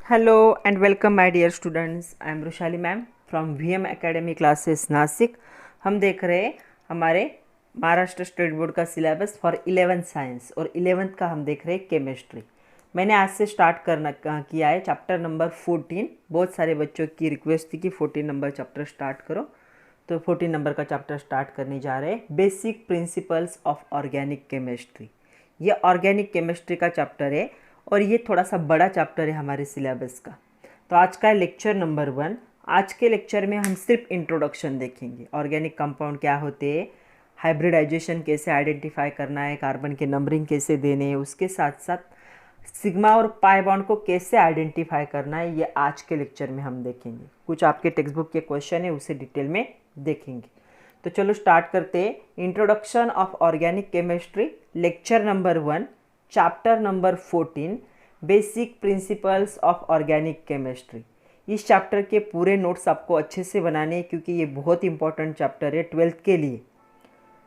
Hello and welcome my dear students. I am Rushali ma'am from VM Academy classes Nashik. हम देख रहे हैं हमारे महाराष्ट्र स्टेट बोर्ड का सिलेबस फॉर 11th साइंस और 11th का हम देख रहे हैं केमिस्ट्री। मैंने आज से स्टार्ट करना किया है चैप्टर नंबर 14। बहुत सारे बच्चों की रिक्वेस्ट थी कि 14 नंबर चैप्टर स्टार्ट करो, तो 14 नंबर का चैप्टर स्टार्ट करने जा रहे हैं। Basic principles of organic chemistry, ये ऑर्गेनिक केमिस्ट्री का चैप्टर है और ये थोड़ा सा बड़ा चैप्टर है हमारे सिलेबस का। तो आज का लेक्चर नंबर 1। आज के लेक्चर में हम सिर्फ इंट्रोडक्शन देखेंगे। ऑर्गेनिक कंपाउंड क्या होते हैं, हाइब्रिडाइजेशन कैसे आइडेंटिफाई करना है, कार्बन के नंबरिंग कैसे देने हैं, उसके साथ साथ सिग्मा और पाई बॉन्ड को कैसे आइडेंटिफाई करना है, ये आज के लेक्चर में हम देखेंगे। कुछ आपके टेक्स्ट बुक के क्वेश्चन है, उसे डिटेल में देखेंगे। तो चलो स्टार्ट करते हैं। Introduction of organic chemistry, lecture number 1, chapter number 14, basic principles of organic chemistry. इस चैप्टर के पूरे नोट्स आपको अच्छे से बनाने हैं क्योंकि ये बहुत इंपॉर्टेंट चैप्टर है 12th के लिए।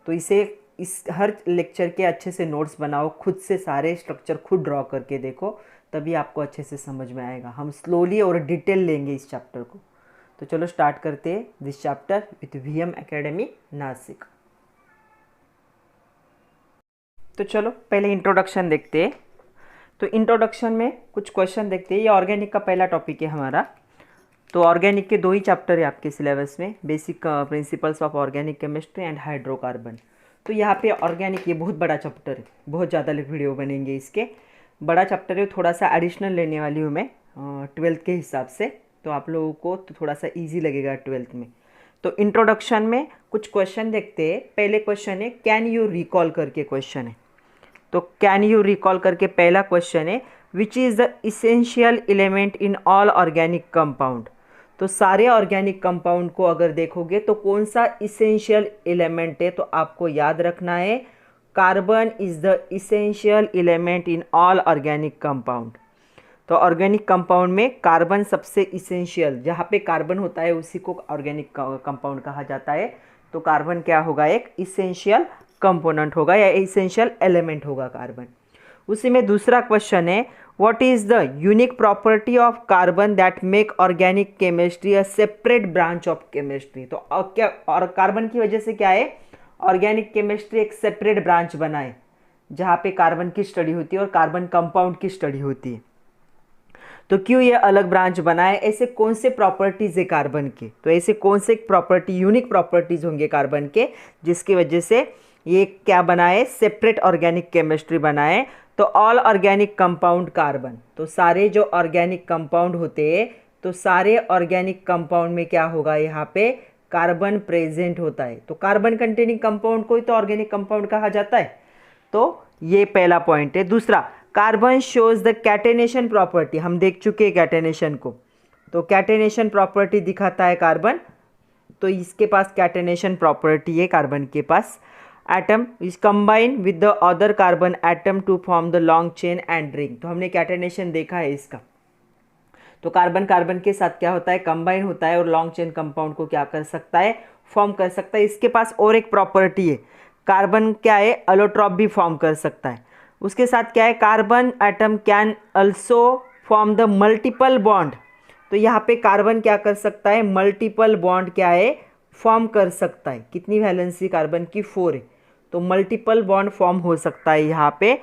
तो इस हर लेक्चर के अच्छे से नोट्स बनाओ, खुद से सारे स्ट्रक्चर खुद ड्रॉ करके देखो, तभी आपको अच्छे से समझ में आएगा। हम स्लोली और डिटेल लेंगे इस चैप्टर को। तो चलो स्टार्ट करते हैं this chapter with VM academy Nashik. तो चलो पहले इंट्रोडक्शन देखते हैं। तो इंट्रोडक्शन में कुछ क्वेश्चन देखते हैं। ये ऑर्गेनिक का पहला टॉपिक है हमारा। तो ऑर्गेनिक के 2 ही चैप्टर है आपके सिलेबस में, basic principles of organic chemistry and hydrocarbon. तो यहाँ पे ऑर्गेनिक ये बहुत बड़ा चैप्टर है, बहुत ज़्यादा वीडियो बनेंगे इसके। बड़ा चैप्टर है, थोड़ा सा एडिशनल लेने वाली हूँ मैं 12th के हिसाब से, तो आप लोगों को तो थोड़ा सा ईजी लगेगा 12th में। तो इंट्रोडक्शन में कुछ क्वेश्चन देखते हैं। पहले क्वेश्चन है कैन यू रिकॉल करके क्वेश्चन है। तो कैन यू रिकॉल करके पहला क्वेश्चन है which is the essential element in all organic compound. तो सारे ऑर्गेनिक कंपाउंड को अगर देखोगे तो कौन सा इसेंशियल एलिमेंट है, तो आपको याद रखना है carbon is the essential element in all organic compound. तो ऑर्गेनिक कंपाउंड में कार्बन सबसे इसेंशियल, जहाँ पे कार्बन होता है उसी को ऑर्गेनिक कंपाउंड कहा जाता है। तो कार्बन क्या होगा, एक इसेंशियल कंपोनेंट होगा या इसेंशियल एलिमेंट होगा कार्बन। उसी में दूसरा क्वेश्चन है what is the unique property of carbon that make organic chemistry a separate branch of chemistry. तो क्या और कार्बन की वजह से क्या है, ऑर्गेनिक केमिस्ट्री एक सेपरेट ब्रांच बनाए जहाँ पे कार्बन की स्टडी होती है और कार्बन कंपाउंड की स्टडी होती है। तो क्यों ये अलग ब्रांच बनाए, ऐसे कौन से प्रॉपर्टीज़ है कार्बन के, तो ऐसे कौन से प्रॉपर्टी यूनिक प्रॉपर्टीज़ होंगे कार्बन के जिसकी वजह से ये क्या बनाए, सेपरेट ऑर्गेनिक केमिस्ट्री बनाए। तो ऑल ऑर्गेनिक कंपाउंड कार्बन, तो सारे जो ऑर्गेनिक कंपाउंड होते हैं, तो सारे ऑर्गेनिक कंपाउंड में क्या होगा, यहाँ पे कार्बन प्रेजेंट होता है। तो कार्बन कंटेनिंग कंपाउंड को ही तो ऑर्गेनिक कंपाउंड कहा जाता है। तो ये पहला पॉइंट है। दूसरा, carbon shows the catenation property. हम देख चुके हैं कैटेनेशन को, तो कैटेनेशन प्रॉपर्टी दिखाता है कार्बन। तो इसके पास कैटेनेशन प्रॉपर्टी है कार्बन के पास। Atom is combine with the other carbon atom to form the long chain and ring. तो हमने कैटेनेशन देखा है इसका। तो कार्बन कार्बन के साथ क्या होता है, कंबाइन होता है और लॉन्ग चेन कंपाउंड को क्या कर सकता है, फॉर्म कर सकता है। इसके पास और एक प्रॉपर्टी है, कार्बन क्या है, अलोट्रॉप भी फॉर्म कर सकता है। उसके साथ क्या है, carbon atom can also form the multiple bond. तो यहाँ पे कार्बन क्या कर सकता है, मल्टीपल बॉन्ड क्या है, फॉर्म कर सकता है। कितनी वैलेंसी कार्बन की, 4 है, तो मल्टीपल बॉन्ड फॉर्म हो सकता है यहाँ पे।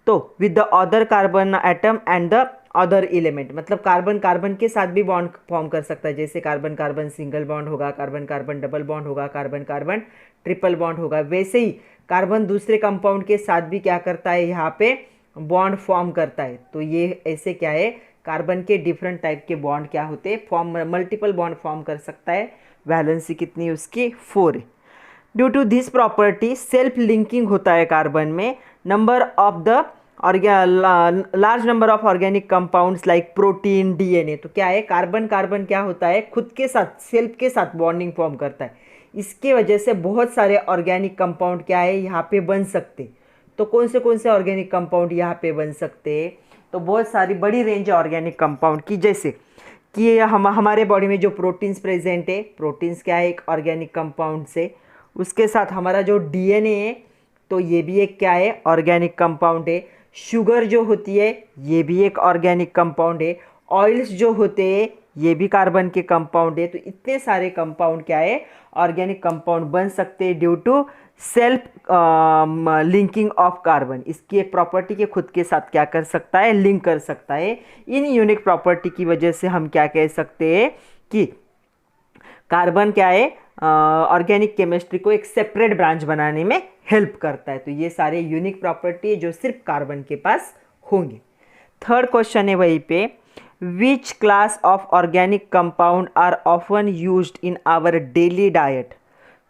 तो with the other carbon atom and the other element, मतलब कार्बन कार्बन के साथ भी बॉन्ड फॉर्म कर सकता है। जैसे कार्बन कार्बन सिंगल बॉन्ड होगा, कार्बन कार्बन डबल बॉन्ड होगा, कार्बन कार्बन ट्रिपल बॉन्ड होगा। वैसे ही कार्बन दूसरे कंपाउंड के साथ भी क्या करता है, यहाँ पे बॉन्ड फॉर्म करता है। तो ये ऐसे क्या है, कार्बन के डिफरेंट टाइप के बॉन्ड क्या होते हैं, फॉर्म मल्टीपल बॉन्ड फॉर्म कर सकता है। वैलेंसी कितनी उसकी, 4 है। Due to this property self linking होता है कार्बन में। Number of the large number of organic compounds like protein, DNA। तो क्या है, कार्बन कार्बन क्या होता है, खुद के साथ सेल्फ के साथ बॉन्डिंग फॉर्म करता है। इसके वजह से बहुत सारे ऑर्गेनिक कंपाउंड क्या है यहाँ पे बन सकते। तो कौन से ऑर्गेनिक कंपाउंड यहाँ पे बन सकते, तो बहुत सारी बड़ी रेंज है ऑर्गेनिक कंपाउंड की। जैसे कि हमारे बॉडी में जो प्रोटीन्स प्रेजेंट है, प्रोटीन्स क्या है, एक ऑर्गेनिक कंपाउंड से। उसके साथ हमारा जो DNA है, तो ये भी एक क्या है, ऑर्गेनिक कंपाउंड है। शुगर जो होती है ये भी एक ऑर्गेनिक कंपाउंड है। ऑयल्स जो होते हैं ये भी कार्बन के कंपाउंड है। तो इतने सारे कंपाउंड क्या है, ऑर्गेनिक कंपाउंड बन सकते हैं due to self linking of carbon. इसकी एक प्रॉपर्टी के खुद के साथ क्या कर सकता है, लिंक कर सकता है। इन यूनिक प्रॉपर्टी की वजह से हम क्या कह सकते हैं कि कार्बन क्या है, ऑर्गेनिक केमिस्ट्री को एक सेपरेट ब्रांच बनाने में हेल्प करता है। तो ये सारे यूनिक प्रॉपर्टी है जो सिर्फ कार्बन के पास होंगे। थर्ड क्वेश्चन है वहीं पे, which class of organic compound are often used in our daily diet.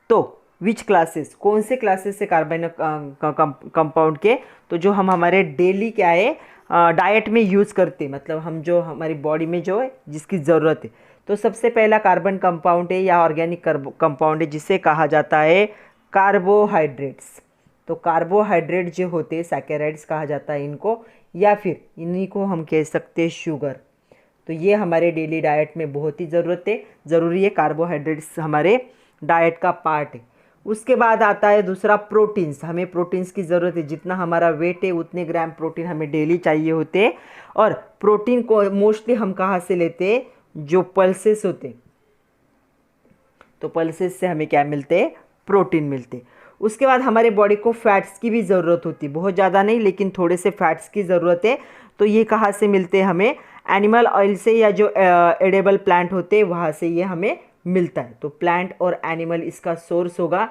तो विच क्लासेस, कौन से क्लासेस से कार्बन कंपाउंड के, तो जो हम हमारे डेली क्या है डाइट में यूज़ करते, मतलब हम जो हमारी बॉडी में जो है जिसकी ज़रूरत है। तो सबसे पहला कार्बन कंपाउंड है या ऑर्गेनिक कंपाउंड है जिसे कहा जाता है कार्बोहाइड्रेट्स। तो कार्बोहाइड्रेट जो होते हैं सैकेराइड्स कहा जाता है इनको, या फिर इन्हीं को हम कह सकते हैं शुगर। तो ये हमारे डेली डाइट में बहुत ही ज़रूरी है, कार्बोहाइड्रेट्स हमारे डाइट का पार्ट है। उसके बाद आता है दूसरा प्रोटीन्स। हमें प्रोटीन्स की ज़रूरत है, जितना हमारा वेट है उतने ग्राम प्रोटीन हमें डेली चाहिए होते हैं। और प्रोटीन को मोस्टली हम कहाँ से लेते हैं, जो पल्सेस होते, तो पल्सेस से हमें क्या मिलते हैं, प्रोटीन मिलते। उसके बाद हमारे बॉडी को फैट्स की भी ज़रूरत होती है, बहुत ज़्यादा नहीं लेकिन थोड़े से फैट्स की ज़रूरत है। तो ये कहाँ से मिलते हैं हमें, एनिमल ऑयल से, या जो एडेबल प्लांट होते हैं वहाँ से ये हमें मिलता है। तो प्लांट और एनिमल इसका सोर्स होगा,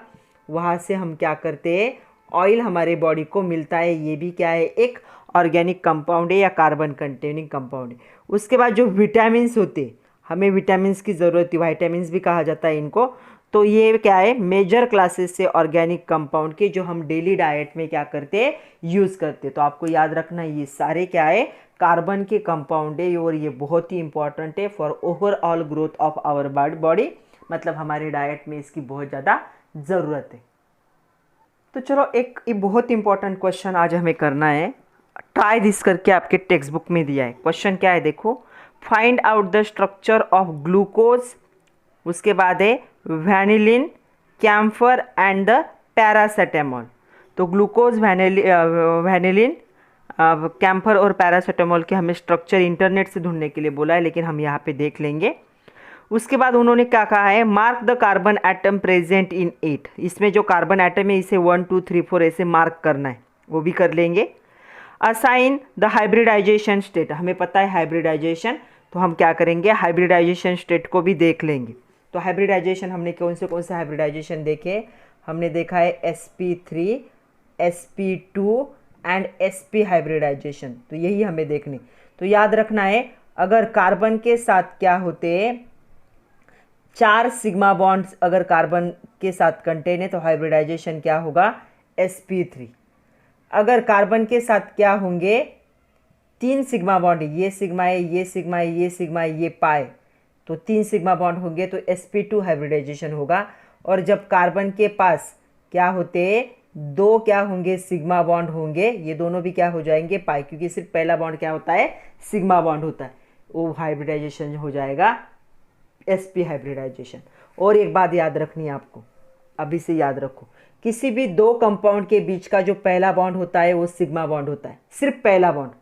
वहाँ से हम क्या करते हैं, ऑयल हमारे बॉडी को मिलता है। ये भी क्या है, एक ऑर्गेनिक कंपाउंड है या कार्बन कंटेनिंग कंपाउंड है। उसके बाद जो विटामिन्स होते, हमें विटामिन्स की ज़रूरत है, विटामिन्स भी कहा जाता है इनको। तो ये क्या है, मेजर क्लासेस से ऑर्गेनिक कंपाउंड के जो हम डेली डाइट में क्या करते हैं, यूज़ करते। तो आपको याद रखना ये सारे क्या है, कार्बन के कंपाउंड है, और ये बहुत ही इंपॉर्टेंट है for overall growth of our body. मतलब हमारे डाइट में इसकी बहुत ज़्यादा ज़रूरत है। तो चलो एक बहुत इंपॉर्टेंट क्वेश्चन आज हमें करना है, ट्राई दिस करके आपके टेक्स्ट बुक में दिया है। क्वेश्चन क्या है देखो, find out the structure of glucose, उसके बाद है वैनिलिन, कैम्फर एंड द पैरासेटामोल। तो ग्लूकोज, वैनिलिन, कैम्फर और पैरासेटामोल के हमें स्ट्रक्चर इंटरनेट से ढूंढने के लिए बोला है, लेकिन हम यहाँ पे देख लेंगे। उसके बाद उन्होंने क्या कहा है, mark the carbon atom present in it. इसमें जो कार्बन एटम है इसे 1 2 3 4 ऐसे मार्क करना है, वो भी कर लेंगे। असाइन द हाइब्रिडाइजेशन स्टेट, हमें पता है हाइब्रिडाइजेशन, तो हम क्या करेंगे, हाइब्रिडाइजेशन स्टेट को भी देख लेंगे। तो हाइब्रिडाइजेशन हमने कौन से हाइब्रिडाइजेशन देखे, हमने देखा है sp3, sp2 and sp hybridisation. तो यही हमें देखनी। तो याद रखना है, अगर कार्बन के साथ क्या होते हैं, 4 सिग्मा बॉन्ड्स अगर कार्बन के साथ कंटेन है तो हाइब्रिडाइजेशन क्या होगा, sp3। अगर कार्बन के साथ क्या होंगे, 3 सिग्मा बॉन्ड, ये सिग्मा है, ये सिग्मा है, ये सिग्मा है, ये पाए, तो 3 सिग्मा बॉन्ड होंगे तो sp2 हाइब्रिडाइजेशन होगा। और जब कार्बन के पास क्या होते हैं, 2 क्या होंगे, सिग्मा बॉन्ड होंगे, ये दोनों भी क्या हो जाएंगे, पाई, क्योंकि सिर्फ पहला बॉन्ड क्या होता है, सिग्मा बॉन्ड होता है, वो हाइब्रिडाइजेशन हो जाएगा sp हाइब्रिडाइजेशन। और एक बात याद रखनी है आपको, अभी से याद रखो, किसी भी 2 कंपाउंड के बीच का जो पहला बॉन्ड होता है वो सिग्मा बॉन्ड होता है, सिर्फ पहला बॉन्ड।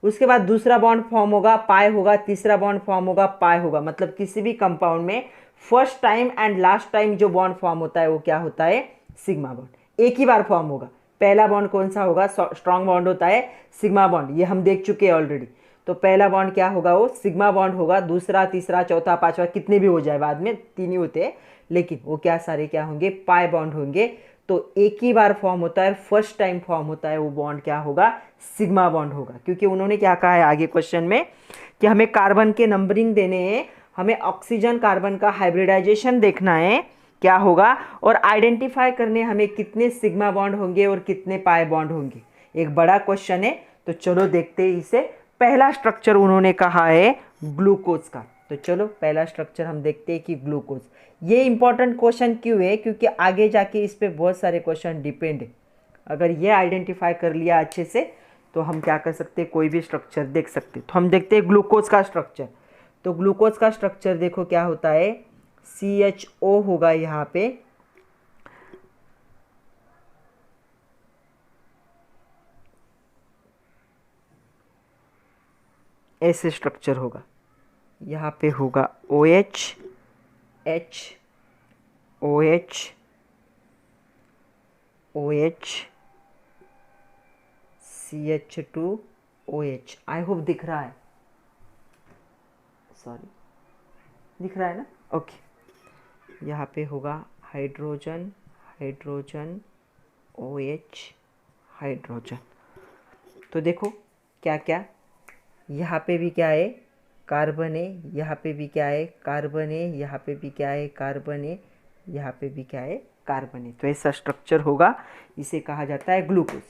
उसके बाद दूसरा बॉन्ड फॉर्म होगा, पाई होगा, तीसरा बॉन्ड फॉर्म होगा, पाई होगा। मतलब किसी भी कंपाउंड में first time and last time जो बॉन्ड फॉर्म होता है वो क्या होता है, सिग्मा बॉन्ड। एक ही बार फॉर्म होगा। पहला बॉन्ड कौन सा होगा, स्ट्रॉन्ग बॉन्ड होता है सिग्मा बॉन्ड, ये हम देख चुके हैं ऑलरेडी। तो पहला बॉन्ड क्या होगा, वो सिग्मा बॉन्ड होगा। दूसरा, तीसरा, चौथा, पांचवा, कितने भी हो जाए, बाद में 3 ही होते हैं, लेकिन वो क्या सारे क्या होंगे, पाई बॉन्ड होंगे। तो एक ही बार फॉर्म होता है, फर्स्ट टाइम फॉर्म होता है, वो बॉन्ड क्या होगा, सिग्मा बॉन्ड होगा। क्योंकि उन्होंने क्या कहा है आगे क्वेश्चन में कि हमें कार्बन के नंबरिंग देने हैं, हमें ऑक्सीजन कार्बन का हाइब्रिडाइजेशन देखना है क्या होगा, और आइडेंटिफाई करने हमें कितने सिग्मा बॉन्ड होंगे और कितने पाई बॉन्ड होंगे। एक बड़ा क्वेश्चन है, तो चलो देखते हैं इसे। पहला स्ट्रक्चर उन्होंने कहा है ग्लूकोज का, तो चलो पहला स्ट्रक्चर हम देखते हैं कि ग्लूकोज। ये इंपॉर्टेंट क्वेश्चन क्यों है, क्योंकि आगे जाके इस पे बहुत सारे क्वेश्चन डिपेंड है। अगर ये आइडेंटिफाई कर लिया अच्छे से तो हम क्या कर सकते हैं, कोई भी स्ट्रक्चर देख सकते। तो हम देखते हैं ग्लूकोज का स्ट्रक्चर। तो ग्लूकोज का स्ट्रक्चर देखो क्या होता है, CHO होगा यहाँ पे, ऐसे स्ट्रक्चर होगा। यहाँ पे होगा OH, H, OH, OH, CH2, OH। I hope दिख रहा है, सॉरी दिख रहा है ना, ओके। यहाँ पे होगा हाइड्रोजन, हाइड्रोजन, OH, हाइड्रोजन। तो देखो क्या क्या, यहाँ पे भी क्या है, कार्बन है, यहाँ पे भी क्या है, कार्बन है, यहाँ पे भी क्या है, कार्बन है, यहाँ पे भी क्या है, कार्बन है। तो ऐसा स्ट्रक्चर होगा, इसे कहा जाता है ग्लूकोज।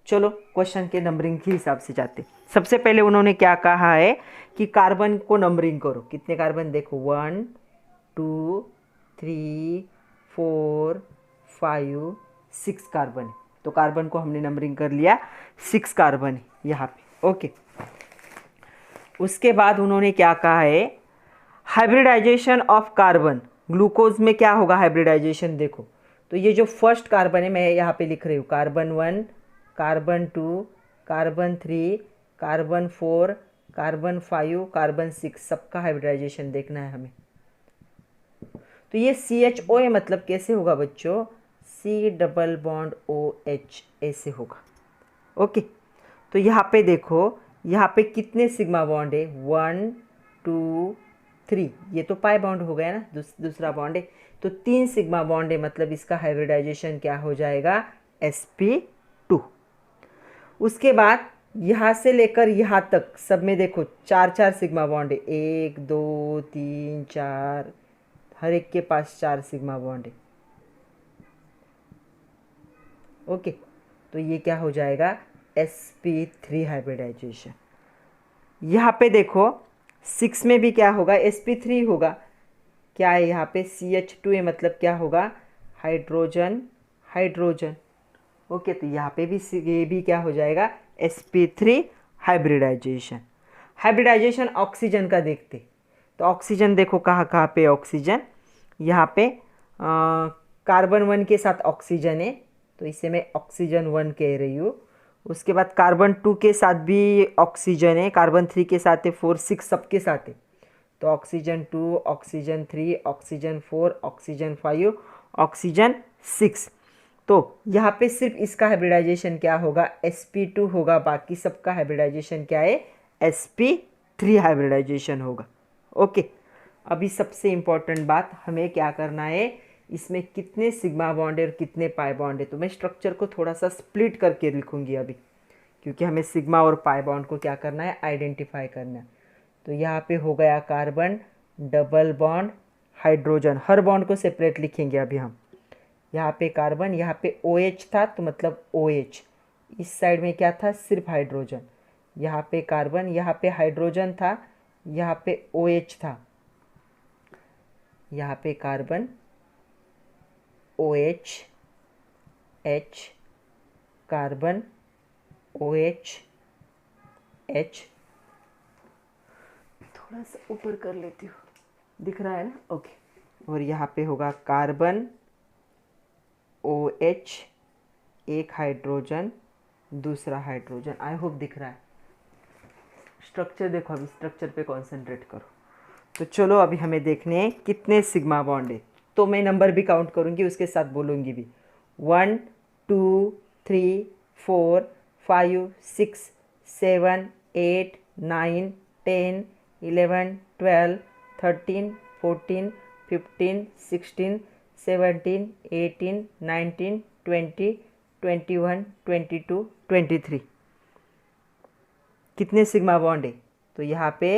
चलो क्वेश्चन के नंबरिंग के हिसाब से जाते। सबसे पहले उन्होंने क्या कहा है कि कार्बन को नंबरिंग करो। कितने कार्बन देखो, 1 2 3 4 5 6 कार्बन है। तो कार्बन को हमने नंबरिंग कर लिया, 6 कार्बन है यहाँ पे, ओके। उसके बाद उन्होंने क्या कहा है, हाइब्रिडाइजेशन ऑफ कार्बन। ग्लूकोज में क्या होगा हाइब्रिडाइजेशन, देखो। तो ये जो फर्स्ट कार्बन है, मैं यहाँ पे लिख रही हूँ carbon 1, carbon 2, carbon 3, carbon 4, carbon 5, carbon 6, सबका हाइब्रिडाइजेशन देखना है हमें। तो ये CHO मतलब कैसे होगा बच्चों, C डबल बॉन्ड OH, ऐसे होगा, ओके। तो यहाँ पे देखो, यहाँ पे कितने सिग्मा बॉन्ड है, 1 2 3, ये तो पाई बॉन्ड हो गया ना, दूसरा बॉन्ड है। तो 3 सिग्मा बॉन्ड है, मतलब इसका हाइब्रिडाइजेशन क्या हो जाएगा, sp2। उसके बाद यहाँ से लेकर यहाँ तक सब में देखो 4 सिग्मा बॉन्ड है, 1 2 3 4, हर एक के पास 4 सिग्मा बॉन्ड है, ओके। तो ये क्या हो जाएगा, sp3 हाइब्रिडाइजेशन। यहाँ पे देखो 6 में भी क्या होगा, sp3 होगा। क्या है यहाँ पे, CH2 है, मतलब क्या होगा, हाइड्रोजन, हाइड्रोजन, ओके। तो यहाँ पे भी ये भी क्या हो जाएगा, sp3 हाइब्रिडाइजेशन। हाइब्रिडाइजेशन ऑक्सीजन का देखते। तो ऑक्सीजन देखो कहाँ कहाँ पे ऑक्सीजन, यहाँ पे कार्बन 1 के साथ ऑक्सीजन है, तो इसे मैं ऑक्सीजन 1 कह रही हूँ। उसके बाद कार्बन 2 के साथ भी ऑक्सीजन है, कार्बन 3 के साथ है, 4 6 सबके साथ है। तो oxygen 2, oxygen 3, oxygen 4, oxygen 5, oxygen 6। तो यहाँ पे सिर्फ इसका हाइब्रिडाइजेशन क्या होगा, sp2 होगा, बाकी सबका हाइब्रिडाइजेशन क्या है, sp3 हाइब्रिडाइजेशन होगा, ओके। अभी सबसे इम्पॉर्टेंट बात, हमें क्या करना है, इसमें कितने सिग्मा बॉन्ड है और कितने पाई बॉन्ड है। तो मैं स्ट्रक्चर को थोड़ा सा स्प्लिट करके लिखूंगी अभी, क्योंकि हमें सिग्मा और पाई बॉन्ड को क्या करना है, आइडेंटिफाई करना है। तो यहाँ पे हो गया कार्बन, डबल बॉन्ड, हाइड्रोजन, हर बॉन्ड को सेपरेट लिखेंगे अभी हम। यहाँ पे कार्बन, यहाँ पे OH था, तो मतलब OH। इस साइड में क्या था, सिर्फ हाइड्रोजन। यहाँ पे कार्बन, यहाँ पे हाइड्रोजन था, यहाँ पे OH था। यहाँ पे carbon, OH, H, carbon, OH, H। थोड़ा सा ऊपर कर लेती हूँ, दिख रहा है ना, ओके। और यहाँ पे होगा कार्बन, OH, एक हाइड्रोजन, दूसरा हाइड्रोजन। आई होप दिख रहा है स्ट्रक्चर। देखो अभी स्ट्रक्चर पे कंसंट्रेट करो। तो चलो अभी हमें देखने हैं कितने सिग्मा बॉन्ड है। तो मैं नंबर भी काउंट करूँगी, उसके साथ बोलूँगी भी। 1 2 3 4 5 6 7 8 9 10 11 12 13 14 15 16 17 18 19 20 21 22 23। कितने सिग्मा बॉन्ड है, तो यहाँ पे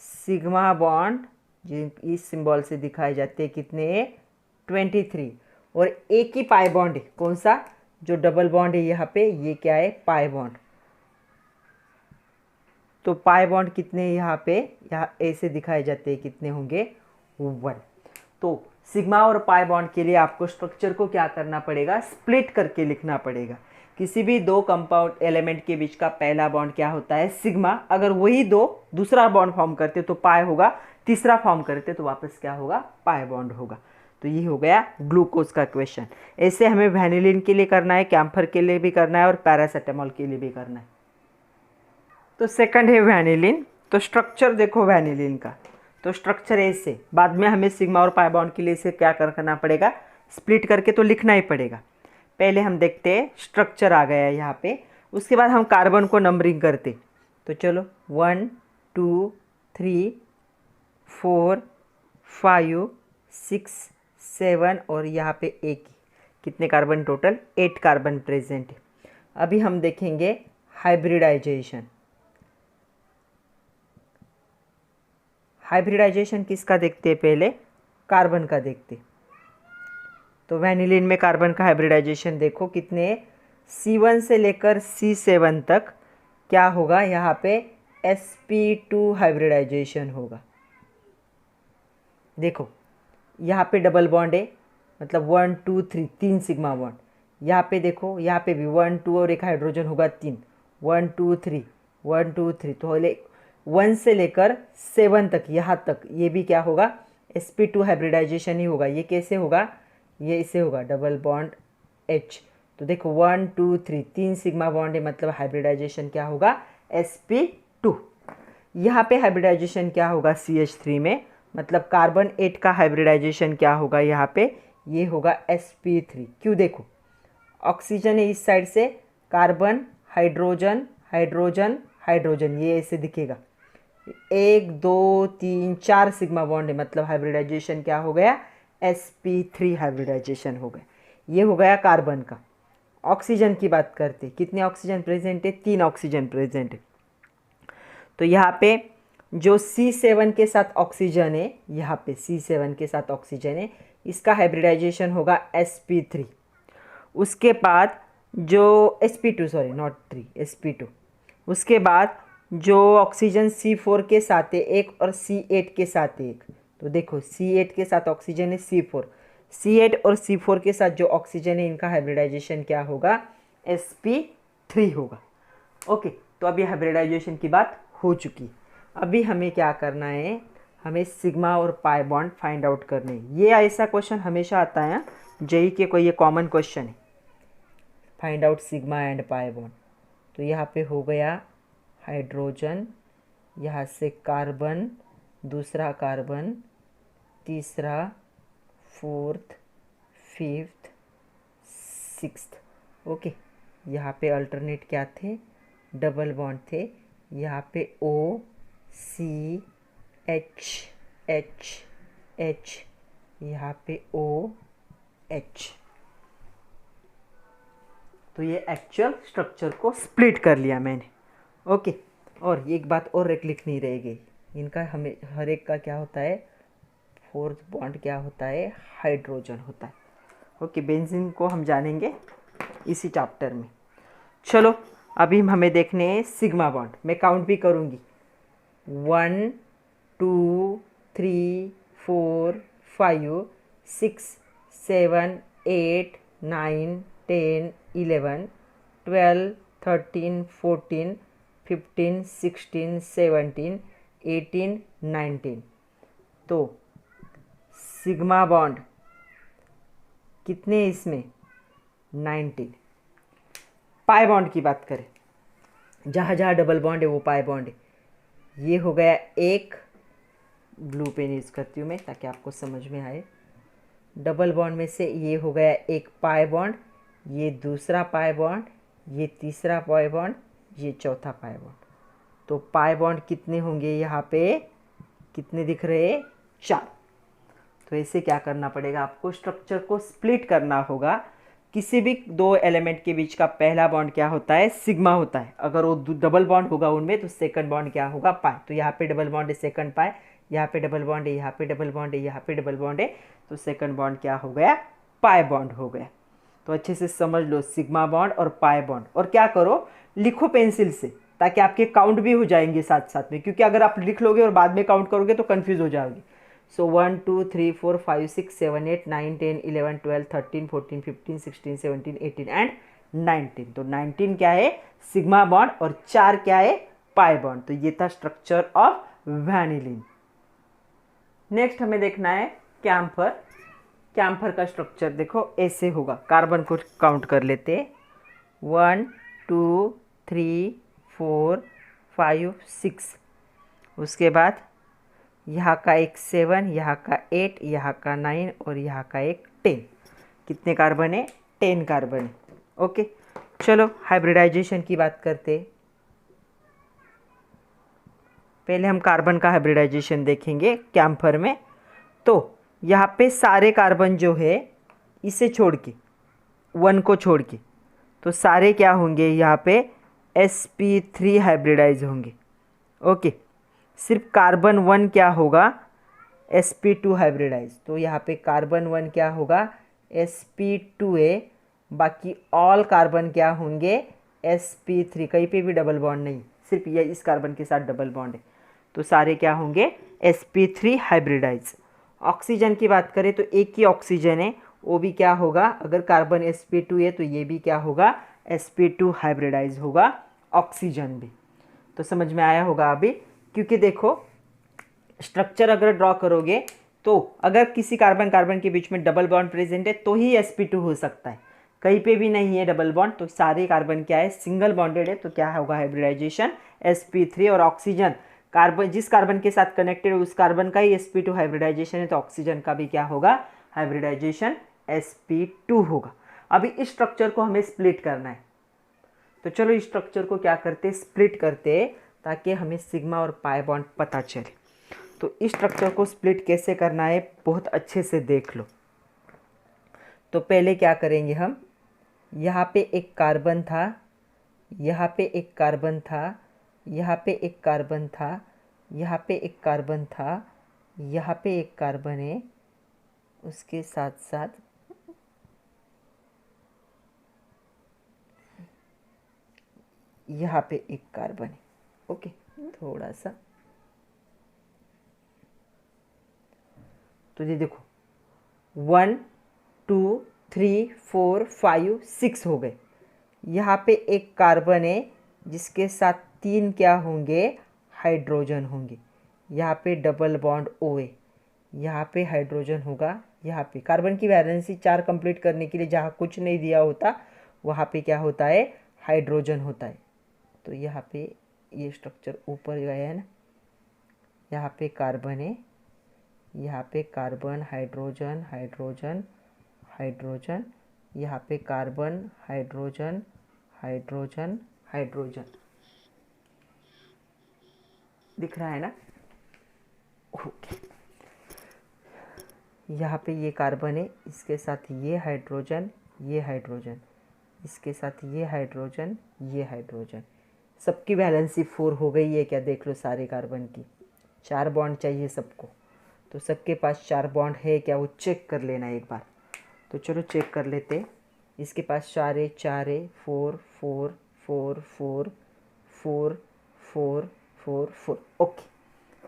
सिग्मा बॉन्ड जिन इस सिंबल से दिखाए जाते हैं कितने, 23। और एक ही पाई बॉन्ड है, कौन सा, जो डबल बॉन्ड है यहाँ पे, ये क्या है, पाई बॉन्ड। तो पाई बॉन्ड कितने यहाँ पे, यहाँ ऐसे दिखाए जाते हैं, कितने होंगे, 1। तो सिग्मा और पाई बॉन्ड के लिए आपको स्ट्रक्चर को क्या करना पड़ेगा, स्प्लिट करके लिखना पड़ेगा। किसी भी दो कंपाउंड एलिमेंट के बीच का पहला बॉन्ड क्या होता है, सिग्मा। अगर वही दो दूसरा बॉन्ड फॉर्म करते तो पाई होगा, तीसरा फॉर्म करते तो वापस क्या होगा, पाई बॉन्ड होगा। तो ये हो गया ग्लूकोज का क्वेश्चन। ऐसे हमें वैनिलीन के लिए करना है, कैम्फर के लिए भी करना है और पैरासीटामोल के लिए भी करना है। तो सेकंड है वैनिलीन। तो स्ट्रक्चर देखो वैनिलीन का, तो स्ट्रक्चर ऐसे, बाद में हमें सिग्मा और पाई बॉन्ड के लिए इसे क्या करना पड़ेगा, स्प्लिट करके तो लिखना ही पड़ेगा। पहले हम देखते हैं स्ट्रक्चर आ गया है यहाँ पे, उसके बाद हम कार्बन को नंबरिंग करते। तो चलो 1 2 3 4 5 6 7 और यहाँ पे एक, कितने कार्बन टोटल, 8 कार्बन प्रेजेंट है। अभी हम देखेंगे हाइब्रिडाइजेशन। हाइब्रिडाइजेशन किसका देखते हैं, पहले कार्बन का देखते। तो वैनिलीन में कार्बन का हाइब्रिडाइजेशन देखो कितने, C1 से लेकर C7 तक क्या होगा, यहाँ पे sp2 हाइब्रिडाइजेशन होगा। देखो यहाँ पे डबल बॉन्ड है, मतलब 1 2 3 3 सिग्मा बॉन्ड। यहाँ पे देखो, यहाँ पे भी 1 2 और एक हाइड्रोजन होगा 3, 1 2 3 1 2 3। तो 1 से लेकर 7 तक, यहाँ तक ये भी क्या होगा, sp2 हाइब्रिडाइजेशन ही होगा। ये कैसे होगा, ये इसे होगा डबल बॉन्ड H। तो देखो 1 2 3 3 सिग्मा बॉन्ड है, मतलब हाइब्रिडाइजेशन क्या होगा, sp2। यहाँ पे हाइब्रिडाइजेशन क्या होगा CH3 में, मतलब कार्बन 8 का हाइब्रिडाइजेशन क्या होगा यहाँ पे, ये होगा sp3। क्यों, देखो ऑक्सीजन है इस साइड से, कार्बन हाइड्रोजन हाइड्रोजन हाइड्रोजन, ये ऐसे दिखेगा 1 2 3 4 सिग्मा बॉन्ड है, मतलब हाइब्रिडाइजेशन क्या हो गया, sp3 हाइब्रिडाइजेशन हो गया। ये हो गया कार्बन का। ऑक्सीजन की बात करते, कितने ऑक्सीजन प्रेजेंट है, 3 ऑक्सीजन प्रेजेंट है। तो यहाँ पे जो C7 के साथ ऑक्सीजन है, यहाँ पे C7 के साथ ऑक्सीजन है, इसका हाइब्रिडाइजेशन होगा sp3। उसके बाद जो sp2, सॉरी नॉट 3, sp2। उसके बाद जो ऑक्सीजन C4 के साथ है एक और C8 के साथ है एक। तो देखो C8 के साथ ऑक्सीजन है C4, C8 और C4 के साथ जो ऑक्सीजन है इनका हाइब्रिडाइजेशन क्या होगा, sp3 होगा। ओके, तो अभी हाइब्रिडाइजेशन की बात हो चुकी। अभी हमें क्या करना है, हमें सिग्मा और पाई बॉन्ड फाइंड आउट करने। ये ऐसा क्वेश्चन हमेशा आता है जेई के, कोई ये कॉमन क्वेश्चन है, find out sigma and pi bond. तो यहाँ पे हो गया हाइड्रोजन, यहाँ से कार्बन, दूसरा कार्बन, तीसरा, फोर्थ, फिफ्थ, सिक्स्थ। ओके, यहाँ पे अल्टरनेट क्या थे, डबल बॉन्ड थे। यहाँ पे O C H H H, यहाँ पे O H। तो ये एक्चुअल स्ट्रक्चर को स्प्लिट कर लिया मैंने। ओके, और एक बात और एक लिखनी रहेगी, इनका हमें हर एक का क्या होता है, फोर्थ बॉन्ड क्या होता है, हाइड्रोजन होता है। ओके, बेंजीन को हम जानेंगे इसी चैप्टर में। चलो अभी हमें देखने हैं सिग्मा बॉन्ड। मैं काउंट भी करूँगी, 1 2 3 4 5 6 7 8 9 10 11 12 13 14 15 16 17 18 19। तो सिग्मा बॉन्ड कितने इसमें, 19। पाई बॉन्ड की बात करें, जहाँ जहाँ डबल बॉन्ड है वो पाई बॉन्ड है। ये हो गया एक, ब्लू पेन यूज़ करती हूँ मैं ताकि आपको समझ में आए। डबल बॉन्ड में से ये हो गया एक पाई बॉन्ड, ये दूसरा पाई बॉन्ड, ये तीसरा पाई बॉन्ड, ये चौथा पाई बॉन्ड। तो पाई बॉन्ड कितने होंगे यहाँ पे, कितने दिख रहे हैं, 4। तो ऐसे क्या करना पड़ेगा, आपको स्ट्रक्चर को स्प्लिट करना होगा। किसी भी दो एलिमेंट के बीच का पहला बॉन्ड क्या होता है, सिग्मा होता है। अगर वो डबल बॉन्ड होगा उनमें तो सेकंड बॉन्ड क्या होगा, पाई। तो यहाँ पे डबल बॉन्ड है, सेकंड पाई, यहाँ पे डबल बॉन्ड है, यहाँ पे डबल बॉन्ड है, यहाँ पे डबल बॉन्ड है, तो सेकंड बॉन्ड क्या हो गया, पाई बॉन्ड हो गया। तो अच्छे से समझ लो सिग्मा बॉन्ड और पाई बॉन्ड। और क्या करो, लिखो पेंसिल से, ताकि आपके काउंट भी हो जाएंगे साथ साथ में, क्योंकि अगर आप लिख लोगे और बाद में काउंट करोगे तो कन्फ्यूज हो जाओगे। सो 1 2 3 4 5 6 7 8 9 10 11 12 13 14 15 16 17 18 एंड 19। तो 19 क्या है, सिग्मा बॉन्ड, और 4 क्या है, पाई बॉन्ड। तो ये था स्ट्रक्चर ऑफ वैनिलीन। नेक्स्ट हमें देखना है कैम्फर। कैम्फर का स्ट्रक्चर देखो ऐसे होगा। कार्बन को काउंट कर लेते, 1 2 3 4 5 6। उसके बाद यहाँ का एक 7, यहाँ का 8, यहाँ का 9 और यहाँ का एक 10। कितने कार्बन है? 10 कार्बन है। ओके, चलो हाइब्रिडाइजेशन की बात करते हैं। पहले हम कार्बन का हाइब्रिडाइजेशन देखेंगे कैम्फर में। तो यहाँ पे सारे कार्बन जो है इसे छोड़ के, 1 को छोड़ के, तो सारे क्या होंगे यहाँ पे sp3 हाइब्रिडाइज होंगे। ओके, सिर्फ कार्बन 1 क्या होगा? sp2 hybridise. तो यहाँ पे कार्बन 1 क्या होगा? sp2a। बाकी ऑल कार्बन क्या होंगे? sp3। कहीं पे भी डबल बॉन्ड नहीं, सिर्फ ये इस कार्बन के साथ डबल बॉन्ड है, तो सारे क्या होंगे? sp3 hybridise. ऑक्सीजन की बात करें तो एक ही ऑक्सीजन है, वो भी क्या होगा? अगर कार्बन sp2 है तो ये भी क्या होगा? sp2 हाइब्रिडाइज होगा, ऑक्सीजन भी। तो समझ में आया होगा अभी, क्योंकि देखो स्ट्रक्चर अगर ड्रॉ करोगे तो अगर किसी कार्बन कार्बन के बीच में डबल बॉन्ड प्रेजेंट है तो ही sp2 हो सकता है। कहीं पे भी नहीं है डबल बॉन्ड, तो सारे कार्बन क्या है? सिंगल बॉन्डेड है, तो क्या होगा हाइब्रिडाइजेशन? sp3। और ऑक्सीजन, कार्बन जिस कार्बन के साथ कनेक्टेड है उस कार्बन का ही sp2 हाइब्रिडाइजेशन है, तो ऑक्सीजन का भी क्या होगा? हाइब्रिडाइजेशन sp2 होगा। अभी इस स्ट्रक्चर को हमें स्प्लिट करना है, तो चलो इस स्ट्रक्चर को क्या करते हैं? स्प्लिट करते हैं, ताकि हमें सिग्मा और पाई बॉन्ड पता चले। तो इस स्ट्रक्चर को स्प्लिट कैसे करना है बहुत अच्छे से देख लो। तो पहले क्या करेंगे हम, यहाँ पे एक कार्बन था, यहाँ पे एक कार्बन था, यहाँ पे एक कार्बन था, यहाँ पे एक कार्बन था, यहाँ पे एक कार्बन है, उसके साथ साथ यहाँ पे एक कार्बन है। ओके, थोड़ा सा, तो ये देखो 1 2 3 4 5 6 हो गए। यहाँ पे एक कार्बन है जिसके साथ 3 क्या होंगे? हाइड्रोजन होंगे। यहाँ पे डबल बॉन्ड O है, यहाँ पे हाइड्रोजन होगा। यहाँ पे कार्बन की वैलेंसी 4 कंप्लीट करने के लिए जहाँ कुछ नहीं दिया होता वहाँ पे क्या होता है? हाइड्रोजन होता है। तो यहाँ पे ये स्ट्रक्चर ऊपर गया है ना, यहाँ पे कार्बन है, यहाँ पे कार्बन, हाइड्रोजन, हाइड्रोजन, हाइड्रोजन, यहाँ पे कार्बन, हाइड्रोजन, हाइड्रोजन, हाइड्रोजन, दिख रहा है ना? ओके, यहाँ पे ये कार्बन है, इसके साथ ये हाइड्रोजन, ये हाइड्रोजन, इसके साथ ये हाइड्रोजन, ये हाइड्रोजन, सबकी वैलेंसी 4 हो गई है। क्या देख लो, सारे कार्बन की 4 बॉन्ड चाहिए सबको, तो सबके पास 4 बॉन्ड है क्या? वो चेक कर लेना एक बार। तो चलो चेक कर लेते। इसके पास 4 है, 4 है, 4 4 4 4 4 4 4 4। ओके,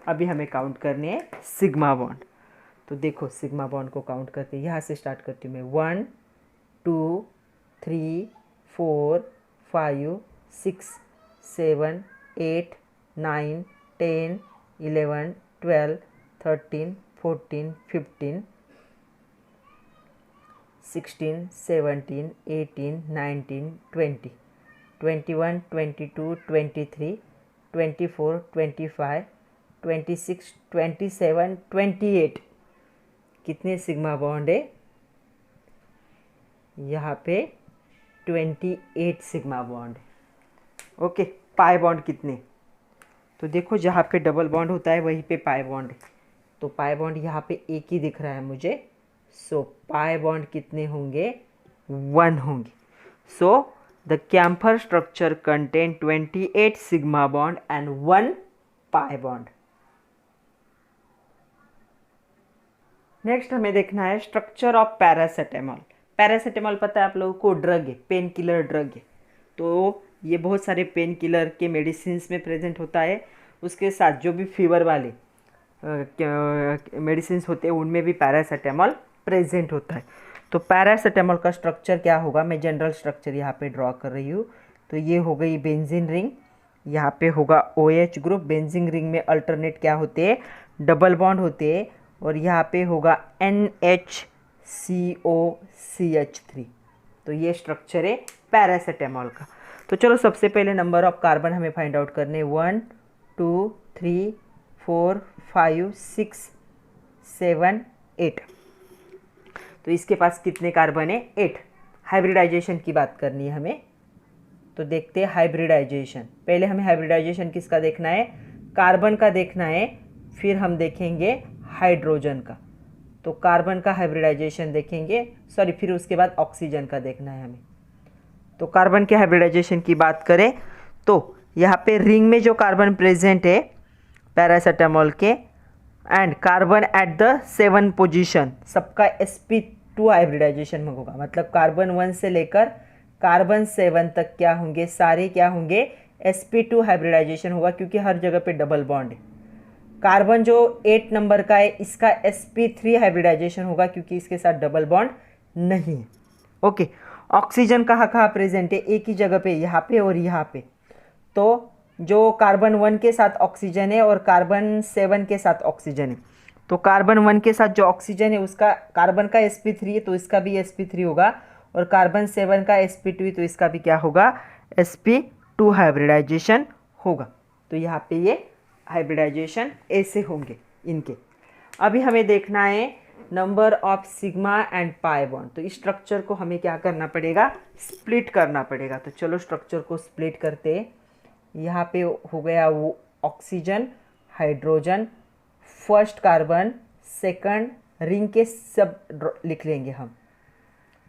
अभी हमें काउंट करने हैं सिग्मा बॉन्ड। तो देखो सिग्मा बॉन्ड को काउंट करते, यहाँ से स्टार्ट करती हूँ मैं। 1 2 3 4 5 6 7 8 9 10 11 12 13 14 15 16 17 18 19 20 21 22 23 24 25 26 27 28। कितने सिग्मा बॉन्ड है? यहाँ पे 28 सिग्मा बॉन्ड है। ओके, पाई बॉन्ड कितने? तो देखो जहाँ पे डबल बॉन्ड होता है वहीं पे पाई बॉन्ड है, तो पाई बॉन्ड यहाँ पे एक ही दिख रहा है मुझे। सो पाई बॉन्ड कितने होंगे? 1 होंगे। So the camphor structure contain 28 sigma bond and 1 pi bond. Next हमें देखना है स्ट्रक्चर ऑफ पैरासीटामोल। पैरासीटामोल पता है आप लोगों को, ड्रग है, पेन किलर ड्रग है। तो ये बहुत सारे पेन किलर के मेडिसिन में प्रेजेंट होता है। उसके साथ जो भी फीवर वाले मेडिसिन होते हैं उनमें भी पैरासीटामोल प्रेजेंट होता है। तो पैरासीटामोल का स्ट्रक्चर क्या होगा? मैं जनरल स्ट्रक्चर यहाँ पे ड्रॉ कर रही हूँ। तो ये हो गई बेंजीन रिंग, यहाँ पे होगा OH ग्रुप। बेंजीन रिंग में अल्टरनेट क्या होते हैं? डबल बॉन्ड होते हैं। और यहाँ पे होगा NHCOCH3। तो ये स्ट्रक्चर है पैरासीटामोल का। तो चलो सबसे पहले नंबर ऑफ कार्बन हमें फाइंड आउट करने, 1 2 3 4 5 6 7 8। तो इसके पास कितने कार्बन है? 8। हाइब्रिडाइजेशन की बात करनी है हमें, तो देखते हैं हाइब्रिडाइजेशन। पहले हमें हाइब्रिडाइजेशन किसका देखना है? कार्बन का देखना है, फिर हम देखेंगे हाइड्रोजन का। तो कार्बन का हाइब्रिडाइजेशन देखेंगे, सॉरी, फिर उसके बाद ऑक्सीजन का देखना है हमें। तो कार्बन के हाइब्रिडाइजेशन की बात करें तो यहाँ पे रिंग में जो कार्बन प्रेजेंट है पैरासेटामोल के, and carbon at the 7 position, सबका sp2 हाइब्रिडाइजेशन में होगा। मतलब कार्बन 1 से लेकर कार्बन 7 तक क्या होंगे? सारे क्या होंगे? sp2 हाइब्रिडाइजेशन होगा, क्योंकि हर जगह पे डबल बॉन्ड है। कार्बन जो 8 नंबर का है इसका sp3 हाइब्रिडाइजेशन होगा, क्योंकि इसके साथ डबल बॉन्ड नहीं है। ओके, ऑक्सीजन कहाँ कहाँ प्रेजेंट है? एक ही जगह पे, यहाँ पे और यहाँ पे। तो जो कार्बन 1 के साथ ऑक्सीजन है और कार्बन 7 के साथ ऑक्सीजन है, तो कार्बन 1 के साथ जो ऑक्सीजन है उसका, कार्बन का sp3 है तो इसका भी sp3 होगा, और कार्बन 7 का sp2 है तो इसका भी क्या होगा? sp2 हाइब्रिडाइजेशन होगा। तो यहाँ पे ये हाइब्रिडाइजेशन ऐसे होंगे इनके। अभी हमें देखना है number of sigma and pi bond. तो इस स्ट्रक्चर को हमें क्या करना पड़ेगा? स्प्लिट करना पड़ेगा। तो चलो स्ट्रक्चर को स्प्लिट करते हैं। यहाँ पे हो गया वो oxygen, hydrogen, first carbon, second, ring के सब लिख लेंगे हम।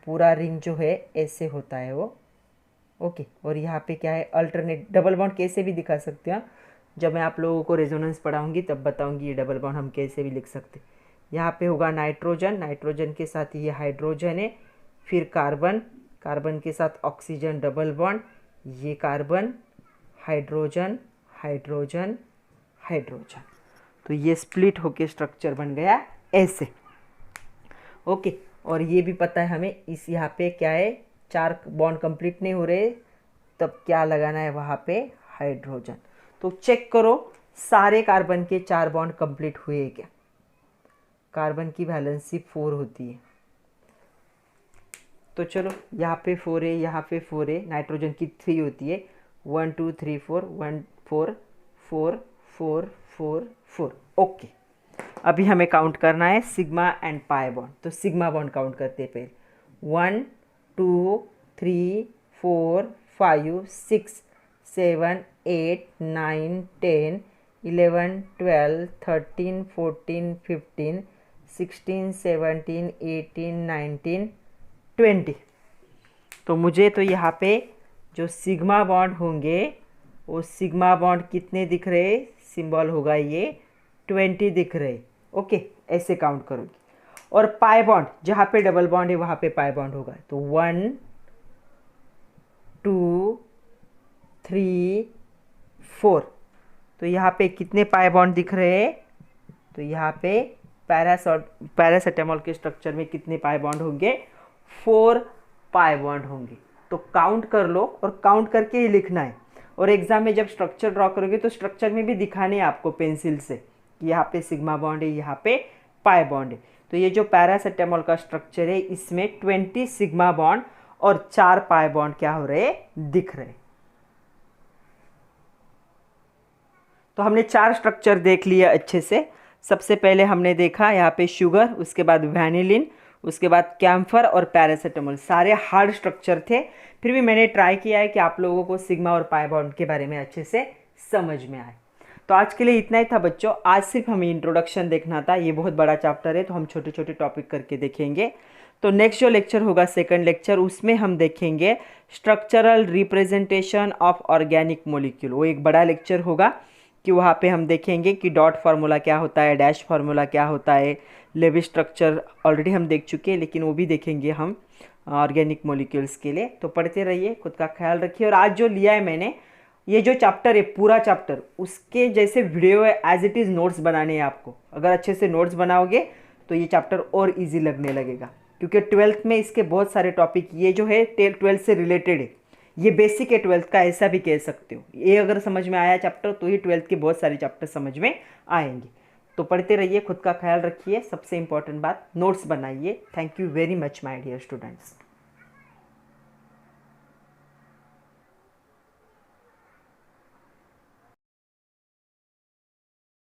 पूरा रिंग जो है ऐसे होता है वो। ओके, और यहाँ पे क्या है? अल्टरनेट डबल बॉन्ड कैसे भी दिखा सकते हैं। जब मैं आप लोगों को रेजोनेंस पढ़ाऊंगी तब बताऊंगी ये डबल बॉन्ड हम कैसे भी लिख सकते। यहाँ पे होगा नाइट्रोजन, नाइट्रोजन के साथ ये हाइड्रोजन है, फिर कार्बन, कार्बन के साथ ऑक्सीजन डबल बॉन्ड, ये कार्बन, हाइड्रोजन, हाइड्रोजन, हाइड्रोजन। तो ये स्प्लिट होके स्ट्रक्चर बन गया ऐसे। ओके, और ये भी पता है हमें, इस यहाँ पे क्या है? 4 बॉन्ड कंप्लीट नहीं हो रहे, तब क्या लगाना है वहाँ पे? हाइड्रोजन। तो चेक करो सारे कार्बन के 4 बॉन्ड कंप्लीट हुए क्या? कार्बन की वैलेंसी 4 होती है, तो चलो यहाँ पे 4 है, यहाँ पे 4 है, नाइट्रोजन की 3 होती है। 1 2 3 4 1 4 4 4 4 4। ओके, अभी हमें काउंट करना है सिग्मा एंड पाई बॉन्ड। तो सिग्मा बॉन्ड काउंट करते हैं पहले। 1 2 3 4 5 6 7 8 9 10 11 12 13 14 15 16 17 18 19 20। तो मुझे तो यहाँ पे जो सिग्मा बॉन्ड होंगे वो सिग्मा बॉन्ड कितने दिख रहे? सिंबल होगा ये 20 दिख रहे। ओके, ऐसे काउंट करोगे। और पाई बॉन्ड जहाँ पे डबल बॉन्ड है वहाँ पे पाई बॉन्ड होगा। तो 1 2 3 4। तो यहाँ पे कितने पाई बॉन्ड दिख रहे हैं? तो यहाँ पे पैरासेटामोल के स्ट्रक्चर में कितने पाई बॉन्ड होंगे? 4 पाई बॉन्ड होंगे। तो काउंट कर लो और काउंट करके ही लिखना है। और एग्जाम में जब स्ट्रक्चर ड्रॉ करोगे तो स्ट्रक्चर में भी दिखाने हैं आपको पेंसिल से कि यहाँ पे सिग्मा बॉन्ड है, यहाँ पे पाई बॉन्ड है। तो ये जो पैरासेटामोल का स्ट्रक्चर है इसमें 20 सिग्मा बॉन्ड और 4 पाई बॉन्ड क्या हो रहे? दिख रहे। तो हमने 4 स्ट्रक्चर देख लिया अच्छे से। सबसे पहले हमने देखा यहाँ पे शुगर, उसके बाद वैनिलिन, उसके बाद कैम्फर और पैरासेटामोल। सारे हार्ड स्ट्रक्चर थे, फिर भी मैंने ट्राई किया है कि आप लोगों को सिग्मा और पाई बॉन्ड के बारे में अच्छे से समझ में आए। तो आज के लिए इतना ही था बच्चों। आज सिर्फ हमें इंट्रोडक्शन देखना था, ये बहुत बड़ा चैप्टर है तो हम छोटे छोटे टॉपिक करके देखेंगे। तो नेक्स्ट जो लेक्चर होगा सेकंड लेक्चर, उसमें हम देखेंगे structural representation of organic molecule. वो एक बड़ा लेक्चर होगा कि वहाँ पे हम देखेंगे कि डॉट फार्मूला क्या होता है, डैश फार्मूला क्या होता है, लेवी स्ट्रक्चर ऑलरेडी हम देख चुके हैं लेकिन वो भी देखेंगे हम ऑर्गेनिक मॉलिक्यूल्स के लिए। तो पढ़ते रहिए, खुद का ख्याल रखिए। और आज जो लिया है मैंने, ये जो चैप्टर है पूरा चैप्टर, उसके जैसे वीडियो है एज इट इज़ नोट्स बनाने हैं आपको। अगर अच्छे से नोट्स बनाओगे तो ये चैप्टर और ईजी लगने लगेगा, क्योंकि 12th में इसके बहुत सारे टॉपिक, ये जो है 12th से रिलेटेड है, ये बेसिक है 12th का, ऐसा भी कह सकते हो। ये अगर समझ में आया चैप्टर तो ही 12th के बहुत सारे चैप्टर समझ में आएंगे। तो पढ़ते रहिए, खुद का ख्याल रखिए, सबसे इंपॉर्टेंट बात नोट्स बनाइए। Thank you very much my dear students.